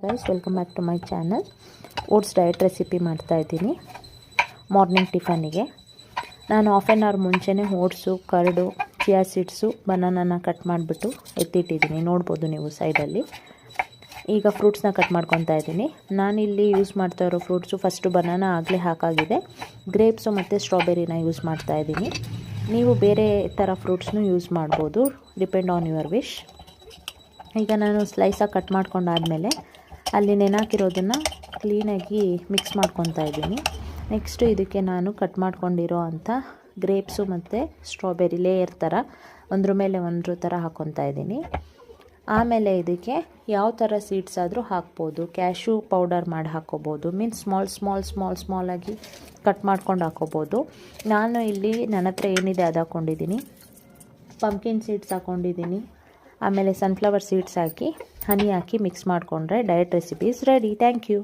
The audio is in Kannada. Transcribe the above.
Guys, welcome back to my channel. Oats diet recipe ಮಾಡ್ತಾಯಿದ್ದೀನಿ ಮಾರ್ನಿಂಗ್ ಟಿಫನ್ನಿಗೆ. ನಾನು ಹಾಫ್ ಆನ್ ಅವರ್ ಮುಂಚೆನೇ ಓಟ್ಸು, ಕರ್ಡು, ಚಿಯಾ ಸೀಡ್ಸು, ಬನಾನನ ಕಟ್ ಮಾಡಿಬಿಟ್ಟು ಎತ್ತಿಟ್ಟಿದ್ದೀನಿ. ನೋಡ್ಬೋದು ನೀವು ಸೈಡಲ್ಲಿ. ಈಗ ಫ್ರೂಟ್ಸ್ನ ಕಟ್ ಮಾಡ್ಕೊತಾ ಇದ್ದೀನಿ. ನಾನಿಲ್ಲಿ ಯೂಸ್ ಮಾಡ್ತಾ ಇರೋ ಫ್ರೂಟ್ಸು, ಫಸ್ಟು ಬನಾನಾ ಆಗಲೇ ಹಾಕಾಗಿದೆ, ಗ್ರೇಪ್ಸು ಮತ್ತು ಸ್ಟ್ರಾಬೆರಿನ ಯೂಸ್ ಮಾಡ್ತಾಯಿದ್ದೀನಿ. ನೀವು ಬೇರೆ ಥರ ಫ್ರೂಟ್ಸ್ನೂ ಯೂಸ್ ಮಾಡ್ಬೋದು, ಡಿಪೆಂಡ್ ಆನ್ ಯುವರ್ ವಿಶ್. ಈಗ ನಾನು ಸ್ಲೈಸಾಗಿ ಕಟ್ ಮಾಡ್ಕೊಂಡಾದಮೇಲೆ ಅಲ್ಲಿ ನೆನಾಕಿರೋದನ್ನು ಕ್ಲೀನಾಗಿ ಮಿಕ್ಸ್ ಮಾಡ್ಕೊತಾ ಇದ್ದೀನಿ. ನೆಕ್ಸ್ಟು ಇದಕ್ಕೆ ನಾನು ಕಟ್ ಮಾಡ್ಕೊಂಡಿರೋ ಅಂಥ ಗ್ರೇಪ್ಸು ಮತ್ತು ಸ್ಟ್ರಾಬೆರಿ ಲೇಯರ್ ಥರ ಒಂದ್ರ ಮೇಲೆ ಒಂದ್ರ ಥರ ಹಾಕ್ಕೊತಾ ಇದ್ದೀನಿ. ಆಮೇಲೆ ಇದಕ್ಕೆ ಯಾವ ಥರ ಸೀಡ್ಸ್ ಆದರೂ ಹಾಕ್ಬೋದು. ಕ್ಯಾಶ್ಯೂ ಪೌಡರ್ ಮಾಡಿ ಹಾಕ್ಕೋಬೋದು, ಮೀನ್ಸ್ ಸ್ಮಾಲಾಗಿ ಕಟ್ ಮಾಡ್ಕೊಂಡು ಹಾಕ್ಕೋಬೋದು. ನಾನು ಇಲ್ಲಿ ನನ್ನ ಹತ್ರ ಏನಿದೆ ಅದು ಹಾಕ್ಕೊಂಡಿದ್ದೀನಿ. ಪಂಪ್ಕಿನ್ ಸೀಡ್ಸ್ ಹಾಕ್ಕೊಂಡಿದ್ದೀನಿ, ಆಮೇಲೆ ಸನ್ಫ್ಲವರ್ ಸೀಡ್ಸ್ ಹಾಕಿ ಹನಿ ಹಾಕಿ ಮಿಕ್ಸ್ ಮಾಡಿಕೊಂಡ್ರೆ diet recipes ready. Thank you.